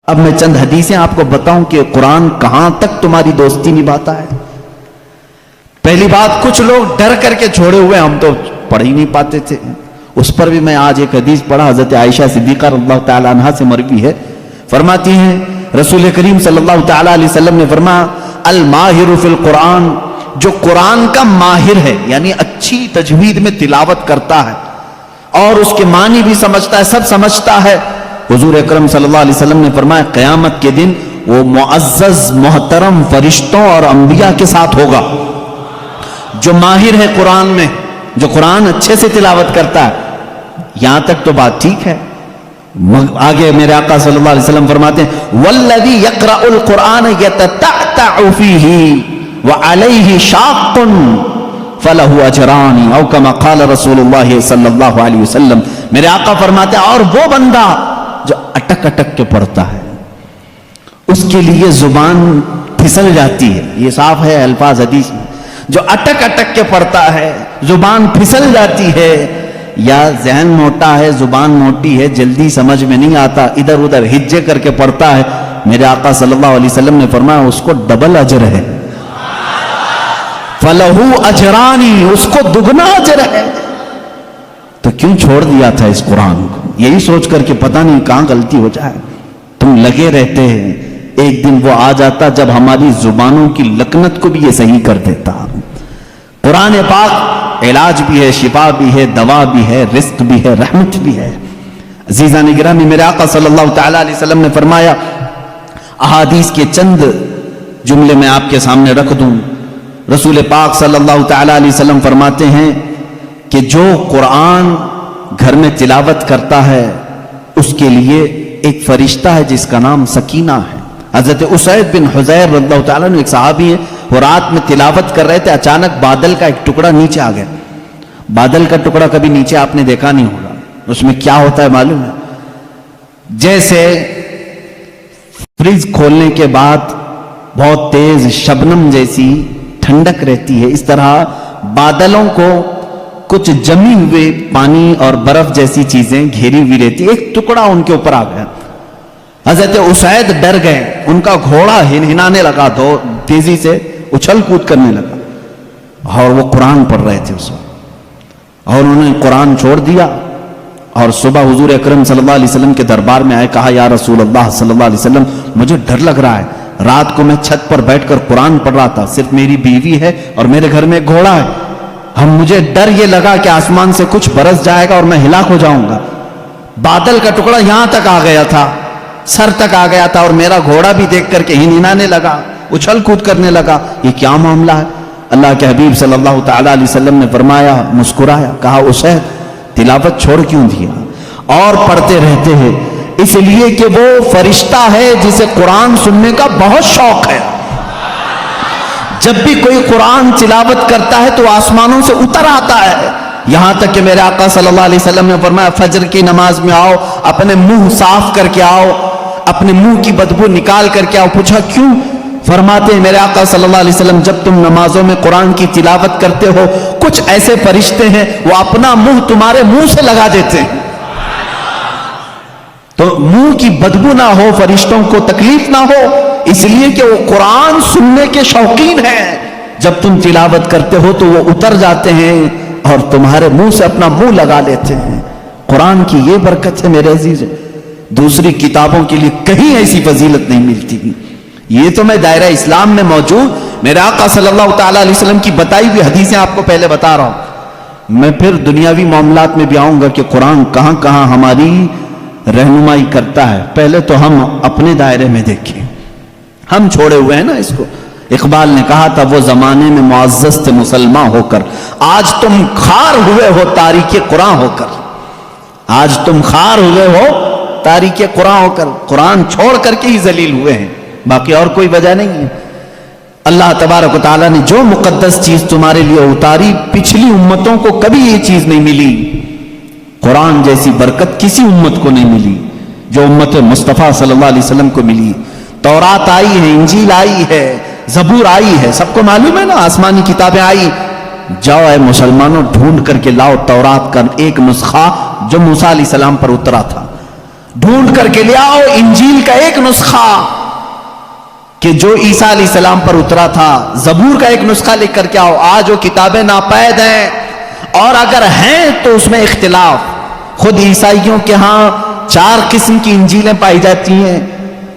اب میں چند حدیثیں آپ کو بتاؤں کہ قرآن کہاں تک تمہاری دوستی نبھاتا ہے۔ پہلی بات، کچھ لوگ ڈر کر کے چھوڑے ہوئے، ہم تو پڑھ ہی نہیں پاتے تھے، اس پر بھی میں آج ایک حدیث پڑھا، حضرت عائشہ صدیقہ رضی اللہ تعالی عنہا سے مروی ہے، فرماتی ہیں رسول کریم صلی اللہ تعالی علیہ وسلم نے فرمایا الماہر فی القرآن، جو قرآن کا ماہر ہے یعنی اچھی تجوید میں تلاوت کرتا ہے اور اس کے معنی بھی سمجھتا ہے، سب سمجھتا ہے، حضور اکرم صلی اللہ علیہ وسلم نے فرمایا قیامت کے دن وہ معزز محترم فرشتوں اور انبیاء کے ساتھ ہوگا۔ جو ماہر ہے قرآن میں، جو قرآن اچھے سے تلاوت کرتا ہے، یہاں تک تو بات ٹھیک ہے۔ آگے میرے آقا صلی اللہ علیہ وسلم فرماتے ہیں والذی یقرأ القرآن یتتعتع فیہ وعلیہ شاق فلہ اجران او کما قال رسول اللہ صلی اللہ علیہ وسلم۔ میرے آقا فرماتے ہیں اور وہ بندہ جو اٹک اٹک کے پڑھتا ہے، اس کے لیے زبان پھسل جاتی ہے، یہ صاف ہے الفاظ حدیث میں، جو اٹک اٹک کے پڑھتا ہے زبان پھسل جاتی ہے، یا ذہن موٹا ہے زبان موٹی ہے جلدی سمجھ میں نہیں آتا ادھر ادھر ہجے کر کے پڑھتا ہے، میرے آقا صلی اللہ علیہ وسلم نے فرمایا اس کو ڈبل اجر ہے، فَلَهُ أَجْرَانِ، اس کو دگنا اجر ہے۔ تو کیوں چھوڑ دیا تھا اس قرآن کو؟ یہی سوچ کر کہ پتہ نہیں کہاں غلطی ہو جائے، تم لگے رہتے ہیں، ایک دن وہ آ جاتا جب ہماری زبانوں کی لکنت کو بھی یہ صحیح کر دیتا۔ قرآن پاک علاج بھی ہے، شفا بھی ہے، دوا بھی ہے، رزق بھی ہے، رحمت بھی ہے۔ عزیزان گرامی، میرے آقا صلی اللہ تعالی علیہ وسلم نے فرمایا، احادیث کے چند جملے میں آپ کے سامنے رکھ دوں، رسول پاک صلی اللہ تعالی علیہ وسلم فرماتے ہیں کہ جو قرآن گھر میں تلاوت کرتا ہے اس کے لیے ایک فرشتہ ہے جس کا نام سکینہ ہے۔ حضرت اسید بن حضیر رضی اللہ تعالیٰ عنہ ایک صحابی ہیں، وہ رات میں تلاوت کر رہے تھے، اچانک بادل کا ایک ٹکڑا نیچے آ گیا۔ بادل کا ٹکڑا کبھی نیچے آپ نے دیکھا نہیں ہوگا، اس میں کیا ہوتا ہے معلوم ہے؟ جیسے فریج کھولنے کے بعد بہت تیز شبنم جیسی ٹھنڈک رہتی ہے، اس طرح بادلوں کو کچھ جمی ہوئے پانی اور برف جیسی چیزیں گھیری ہوئی رہتی، ایک ٹکڑا ان کے اوپر آ گیا۔ حضرت اسید ڈر گئے، ان کا گھوڑا ہنانے لگا، تیزی سے اچھل کود کرنے لگا، اور وہ قرآن پڑھ رہے تھے اس وقت، اور انہوں نے قرآن چھوڑ دیا، اور صبح حضور اکرم صلی اللہ علیہ وسلم کے دربار میں آئے، کہا یا رسول اللہ صلی اللہ علیہ وسلم مجھے ڈر لگ رہا ہے، رات کو میں چھت پر بیٹھ کر قرآن پڑھ رہا تھا، صرف میری بیوی ہے اور میرے گھر میں ایک گھوڑا ہے، مجھے ڈر یہ لگا کہ آسمان سے کچھ برس جائے گا اور میں ہلاک ہو جاؤں گا۔ بادل کا ٹکڑا یہاں تک آ گیا تھا، سر تک آ گیا تھا، اور میرا گھوڑا بھی دیکھ کر کے ہنانے لگا، اچھل کود کرنے لگا، یہ کیا معاملہ ہے؟ اللہ کے حبیب صلی اللہ تعالی علیہ وسلم نے فرمایا، مسکرایا، کہا اسید تلاوت چھوڑ کیوں دیا اور پڑھتے رہتے ہیں؟ اس لیے کہ وہ فرشتہ ہے جسے قرآن سننے کا بہت شوق ہے، جب بھی کوئی قرآن تلاوت کرتا ہے تو آسمانوں سے اتر آتا ہے، یہاں تک کہ میرے آقا صلی اللہ علیہ وسلم نے فرمایا فجر کی نماز میں آؤ، اپنے منہ صاف کر کے آؤ، اپنے منہ کی بدبو نکال کر کے آؤ۔ پوچھا کیوں؟ فرماتے ہیں میرے آقا صلی اللہ علیہ وسلم جب تم نمازوں میں قرآن کی تلاوت کرتے ہو کچھ ایسے فرشتے ہیں وہ اپنا منہ تمہارے منہ سے لگا دیتے ہیں، تو منہ کی بدبو نہ ہو، فرشتوں کو تکلیف نہ ہو، اس لیے کہ وہ قرآن سننے کے شوقین ہیں، جب تم تلاوت کرتے ہو تو وہ اتر جاتے ہیں اور تمہارے منہ سے اپنا منہ لگا لیتے ہیں۔ قرآن کی یہ برکت ہے میرے عزیز، دوسری کتابوں کے لیے کہیں ایسی فضیلت نہیں ملتی۔ یہ تو میں دائرہ اسلام میں موجود میرے آقا صلی اللہ تعالی علیہ وسلم کی بتائی ہوئی حدیثیں آپ کو پہلے بتا رہا ہوں، میں پھر دنیاوی معاملات میں بھی آؤں گا کہ قرآن کہاں کہاں ہماری رہنمائی کرتا ہے۔ پہلے تو ہم اپنے دائرے میں دیکھیں، ہم چھوڑے ہوئے ہیں نا اس کو۔ اقبال نے کہا تھا وہ زمانے میں معزز تھے مسلمان ہو کر، آج تم خار ہوئے ہو تاریک قرآن ہو کر، آج تم خار ہوئے ہو تاریک قرآن ہو کر، قرآن چھوڑ کر کے ہی ذلیل ہوئے ہیں، باقی اور کوئی وجہ نہیں ہے۔ اللہ تبارک و تعالیٰ نے جو مقدس چیز تمہارے لیے اتاری، پچھلی امتوں کو کبھی یہ چیز نہیں ملی، قرآن جیسی برکت کسی امت کو نہیں ملی جو امت مصطفیٰ صلی اللہ علیہ وسلم کو ملی۔ تورات آئی ہے، انجیل آئی ہے، زبور آئی ہے، سب کو معلوم ہے نا، آسمانی کتابیں آئی، جاؤ اے مسلمانوں ڈھونڈ کر کے لاؤ تورات کا ایک نسخہ جو موسیٰ علیہ السلام پر اترا تھا، ڈھونڈ کر کے لے آؤ انجیل کا ایک نسخہ کہ جو عیسیٰ علیہ السلام پر اترا تھا، زبور کا ایک نسخہ لکھ کر کے آؤ. آج وہ کتابیں ناپید ہیں، اور اگر ہیں تو اس میں اختلاف. خود عیسائیوں کے ہاں 4 قسم کی انجیلیں پائی جاتی ہیں،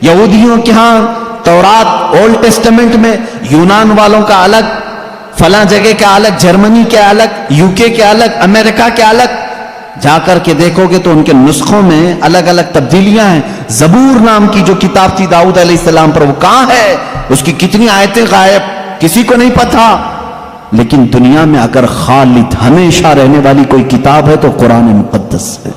یہودیوں کے ہاں تورات اولڈ ٹیسٹمنٹ میں، یونان والوں کا الگ، فلاں جگہ کے الگ، جرمنی کے الگ، یو کے الگ، امریکہ کے الگ. جا کر کے دیکھو گے تو ان کے نسخوں میں الگ الگ تبدیلیاں ہیں. زبور نام کی جو کتاب تھی داؤد علیہ السلام پر، وہ کہاں ہے؟ اس کی کتنی آیتیں غائب، کسی کو نہیں پتا. لیکن دنیا میں اگر خالد ہمیشہ رہنے والی کوئی کتاب ہے تو قرآن مقدس ہے.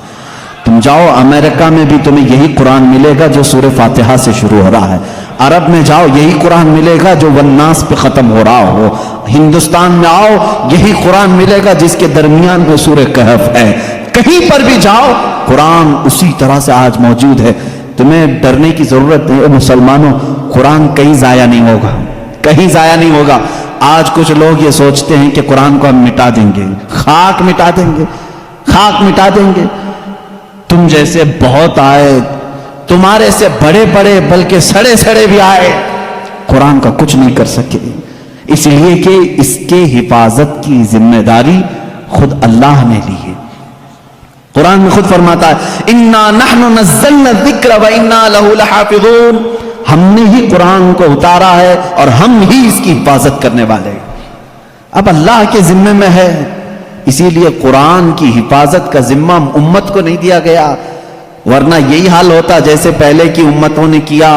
تم جاؤ امریکہ میں بھی تمہیں یہی قرآن ملے گا جو سورہ فاتحہ سے شروع ہو رہا ہے. عرب میں جاؤ یہی قرآن ملے گا جو والناس پہ ختم ہو رہا ہو. ہندوستان میں آؤ یہی قرآن ملے گا جس کے درمیان میں سورہ کہف ہے. کہیں پر بھی جاؤ قرآن اسی طرح سے آج موجود ہے. تمہیں ڈرنے کی ضرورت نہیں. مسلمانوں، قرآن کہیں ضائع نہیں ہوگا، کہیں ضائع نہیں ہوگا. آج کچھ لوگ یہ سوچتے ہیں کہ قرآن کو ہم مٹا دیں گے، خاک مٹا دیں گے، خاک مٹا دیں گے. تم جیسے بہت آئے، تمہارے سے بڑے بڑے بلکہ سڑے سڑے بھی آئے، قرآن کا کچھ نہیں کر سکے. اس لیے کہ اس کے حفاظت کی ذمہ داری خود اللہ نے لی ہے. قرآن میں خود فرماتا ہے اِنَّا نَحْنُ نَزَّلْنَا الذِّكْرَ وَإِنَّا لَهُ لَحَافِظُونَ. ہم نے ہی قرآن کو اتارا ہے اور ہم ہی اس کی حفاظت کرنے والے. اب اللہ کے ذمے میں ہے، اسی لیے قرآن کی حفاظت کا ذمہ امت کو نہیں دیا گیا. ورنہ یہی حال ہوتا جیسے پہلے کی امتوں نے کیا.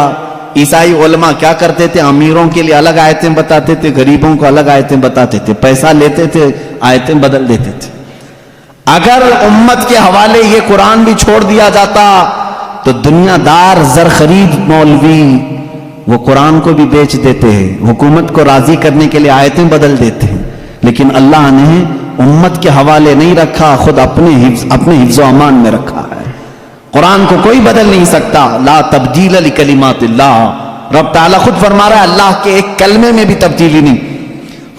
عیسائی علماء کیا کرتے تھے؟ امیروں کے لیے الگ آیتیں بتاتے تھے، غریبوں کو الگ آیتیں بتاتے تھے، پیسہ لیتے تھے، آیتیں بدل دیتے تھے. اگر امت کے حوالے یہ قرآن بھی چھوڑ دیا جاتا تو دنیا دار زر خرید مولوی وہ قرآن کو بھی بیچ دیتے ہیں، حکومت کو راضی کرنے کے لیے آیتیں بدل دیتے ہیں. لیکن اللہ نے امت کے حوالے نہیں رکھا، خود اپنے حفظ و امان میں رکھا ہے. قرآن کو کوئی بدل نہیں سکتا. لا تبدیل لکلمات اللہ. رب تعالیٰ خود فرما رہا ہے اللہ کے ایک کلمے میں بھی تبدیلی نہیں.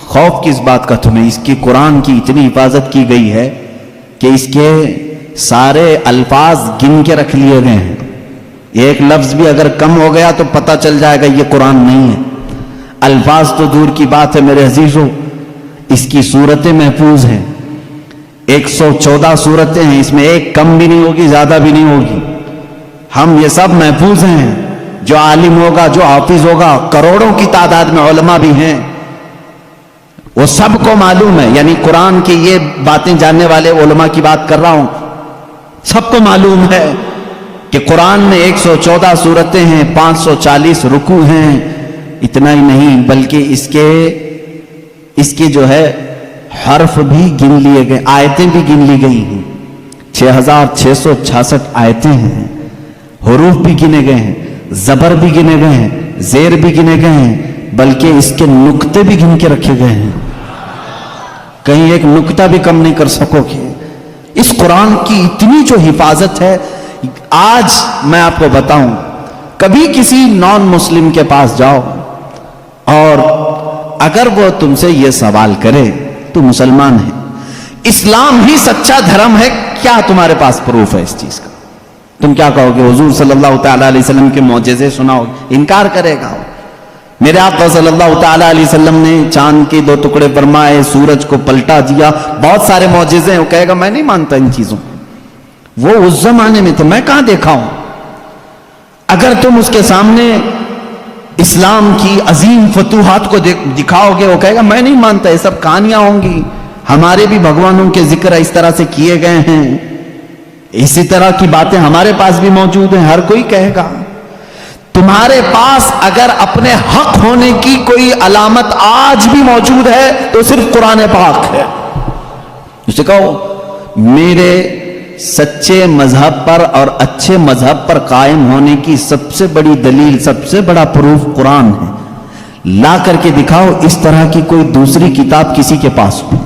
خوف کس بات کا تمہیں؟ اس کی قرآن کی اتنی حفاظت کی گئی ہے کہ اس کے سارے الفاظ گن کے رکھ لیے گئے ہیں. ایک لفظ بھی اگر کم ہو گیا تو پتہ چل جائے گا یہ قرآن نہیں ہے. الفاظ تو دور کی بات ہے میرے عزیزوں، اس کی صورتیں محفوظ ہیں. 114 صورتیں ہیں، اس میں ایک کم بھی نہیں ہوگی، زیادہ بھی نہیں ہوگی. ہم یہ سب محفوظ ہیں. جو عالم ہوگا، جو حافظ ہوگا، کروڑوں کی تعداد میں علماء بھی ہیں، وہ سب کو معلوم ہے. یعنی قرآن کی یہ باتیں جاننے والے علماء کی بات کر رہا ہوں، سب کو معلوم ہے کہ قرآن میں 114 صورتیں ہیں، 540 رکوع ہیں. اتنا ہی نہیں بلکہ اس کے جو ہے حرف بھی گن لیے گئے، آیتیں بھی گن لی گئی ہیں. 6666 آیتیں ہیں، حروف بھی گنے گئے ہیں، زبر بھی گنے گئے ہیں، زیر بھی گنے گئے ہیں، بلکہ اس کے نقطے بھی گن کے رکھے گئے ہیں. کہیں ایک نقطہ بھی کم نہیں کر سکو گے. اس قرآن کی اتنی جو حفاظت ہے. آج میں آپ کو بتاؤں، کبھی کسی نان مسلم کے پاس جاؤ اور اگر وہ تم سے یہ سوال کرے تو مسلمان ہے، اسلام ہی سچا دھرم ہے، کیا تمہارے پاس پروف ہے اس چیز کا؟ تم کیا کہو گے؟ حضور صلی اللہ تعالیٰ علیہ وسلم کے معجزے سناؤ. انکار کرے گا. میرے آقا صلی اللہ تعالیٰ علیہ وسلم نے چاند کے 2 ٹکڑے فرمائے، سورج کو پلٹا دیا، بہت سارے معجزے ہیں. وہ کہے گا میں نہیں مانتا ان چیزوں. وہ اس زمانے میں تھے، میں کہاں دیکھا ہوں. اگر تم اس کے سامنے اسلام کی عظیم فتوحات کو دکھاؤ گے، وہ کہے گا میں نہیں مانتا، یہ سب کہانیاں ہوں گی، ہمارے بھی بھگوانوں کے ذکر اس طرح سے کیے گئے ہیں، اسی طرح کی باتیں ہمارے پاس بھی موجود ہیں. ہر کوئی کہے گا. تمہارے پاس اگر اپنے حق ہونے کی کوئی علامت آج بھی موجود ہے تو صرف قرآن پاک ہے. اسے کہو میرے سچے مذہب پر اور اچھے مذہب پر قائم ہونے کی سب سے بڑی دلیل، سب سے بڑا پروف قرآن ہے. لا کر کے دکھاؤ اس طرح کی کوئی دوسری کتاب کسی کے پاس ہو.